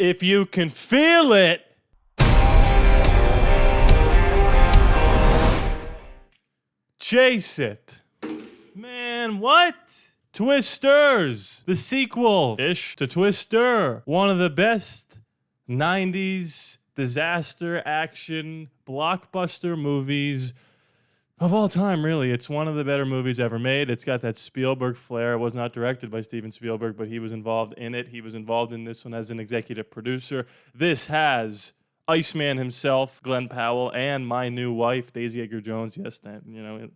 If you can feel it, chase it. Man, what? Twisters, the sequel-ish to Twister. One of the best 90s disaster action blockbuster movies of all time, really. It's one of the better movies ever made. It's got that Spielberg flair. It was not directed by Steven Spielberg, but he was involved in it. He was involved in this one as an executive producer. This has Iceman himself, Glenn Powell, and my new wife, Daisy Edgar-Jones. Yes, that,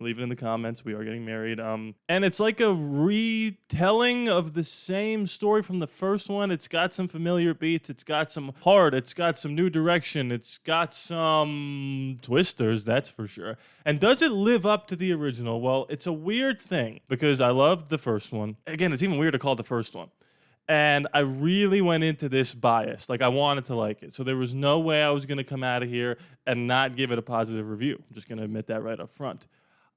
leave it in the comments. We are getting married. And it's like a retelling of the same story from the first one. It's got some familiar beats. It's got some heart. It's got some new direction. It's got some twisters, that's for sure. And does it live up to the original? Well, it's a weird thing because I loved the first one. Again, it's even weird to call it the first one. And I really went into this biased. Like, I wanted to like it. So there was no way I was going to come out of here and not give it a positive review. I'm just going to admit that right up front.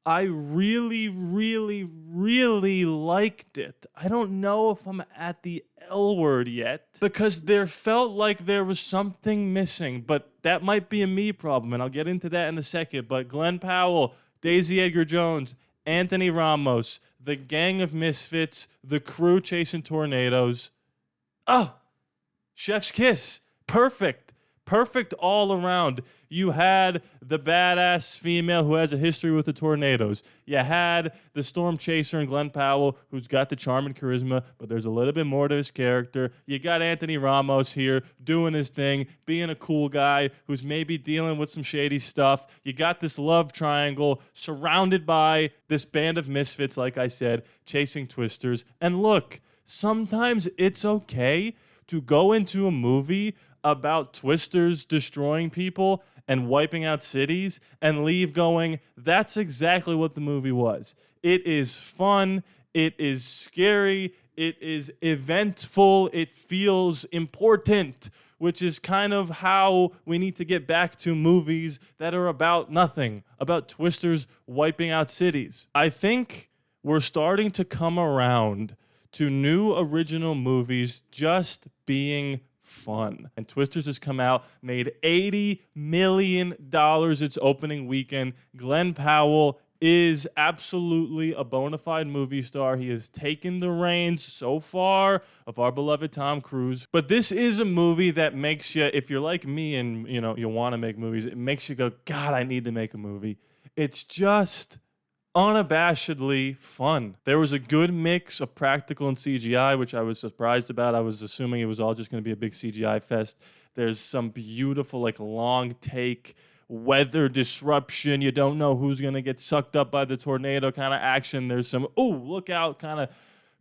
I really, really, really liked it. I don't know if I'm at the L word yet because there felt like there was something missing. But that might be a me problem, and I'll get into that in a second. But Glenn Powell, Daisy Edgar-Jones, Anthony Ramos, the gang of misfits, the crew chasing tornadoes. Oh, chef's kiss. Perfect. Perfect all around. You had the badass female who has a history with the tornadoes. You had the storm chaser and Glenn Powell, who's got the charm and charisma, but there's a little bit more to his character. You got Anthony Ramos here doing his thing, being a cool guy who's maybe dealing with some shady stuff. You got this love triangle surrounded by this band of misfits, like I said, chasing twisters. And look, sometimes it's okay to go into a movie about twisters destroying people and wiping out cities and leave going, that's exactly what the movie was. It is fun. It is scary. It is eventful. It feels important, which is kind of how we need to get back to movies that are about nothing, about twisters wiping out cities. I think we're starting to come around to new original movies just being fun. And Twisters has come out, made $80 million its opening weekend. Glenn Powell is absolutely a bona fide movie star. He has taken the reins so far of our beloved Tom Cruise. But this is a movie that makes you, if you're like me and you want to make movies, it makes you go, God, I need to make a movie. It's just unabashedly fun. There was a good mix of practical and CGI, which I was surprised about. I was assuming it was all just going to be a big CGI fest. There's some beautiful, long take weather disruption. You don't know who's going to get sucked up by the tornado kind of action. There's some, look out, kind of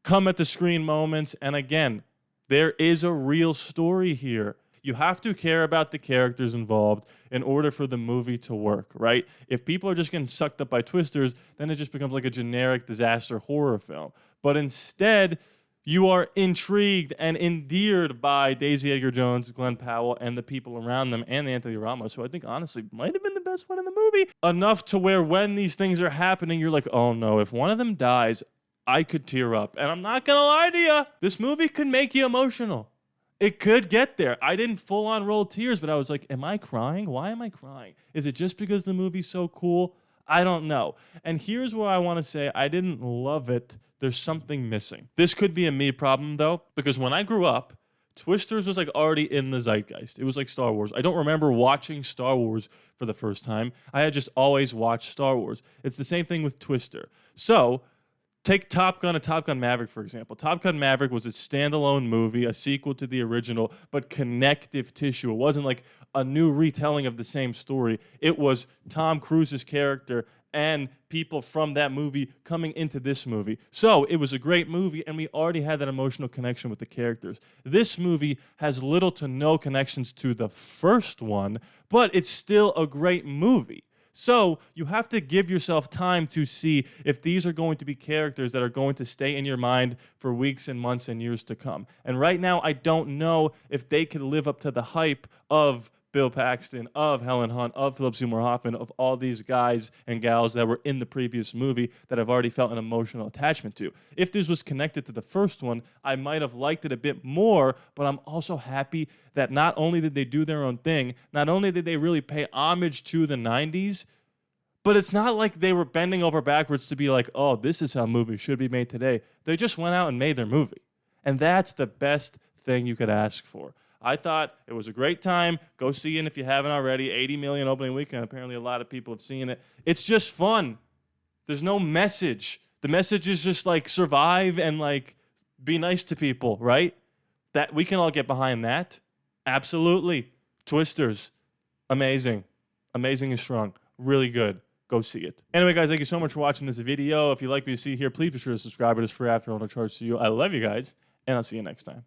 come at the screen moments. And again, there is a real story here. You have to care about the characters involved in order for the movie to work, right? If people are just getting sucked up by twisters, then it just becomes like a generic disaster horror film. But instead, you are intrigued and endeared by Daisy Edgar-Jones, Glenn Powell, and the people around them, and Anthony Ramos, who I think honestly might have been the best one in the movie. Enough to where when these things are happening, you're like, oh no, if one of them dies, I could tear up. And I'm not gonna lie to you, this movie could make you emotional. It could get there. I didn't full-on roll tears, but I was like, am I crying? Why am I crying? Is it just because the movie's so cool? I don't know. And here's where I want to say I didn't love it. There's something missing. This could be a me problem, though, because when I grew up, Twisters was already in the zeitgeist. It was like Star Wars. I don't remember watching Star Wars for the first time. I had just always watched Star Wars. It's the same thing with Twister. So take Top Gun and Top Gun Maverick, for example. Top Gun Maverick was a standalone movie, a sequel to the original, but connective tissue. It wasn't like a new retelling of the same story. It was Tom Cruise's character and people from that movie coming into this movie. So it was a great movie, and we already had that emotional connection with the characters. This movie has little to no connections to the first one, but it's still a great movie. So you have to give yourself time to see if these are going to be characters that are going to stay in your mind for weeks and months and years to come. And right now, I don't know if they can live up to the hype of Bill Paxton, of Helen Hunt, of Philip Seymour Hoffman, of all these guys and gals that were in the previous movie that I've already felt an emotional attachment to. If this was connected to the first one, I might have liked it a bit more, but I'm also happy that not only did they do their own thing, not only did they really pay homage to the 90s, but it's not like they were bending over backwards to be like, oh, this is how movies should be made today. They just went out and made their movie. And that's the best thing you could ask for. I thought it was a great time. Go see it if you haven't already. 80 million opening weekend. Apparently a lot of people have seen it. It's just fun. There's no message. The message is just like survive and like be nice to people, right? That we can all get behind that. Absolutely. Twisters. Amazing. Amazing and strong. Really good. Go see it. Anyway, guys, thank you so much for watching this video. If you like what you see here, please be sure to subscribe. It is free after all, no charge to you. I love you guys, and I'll see you next time.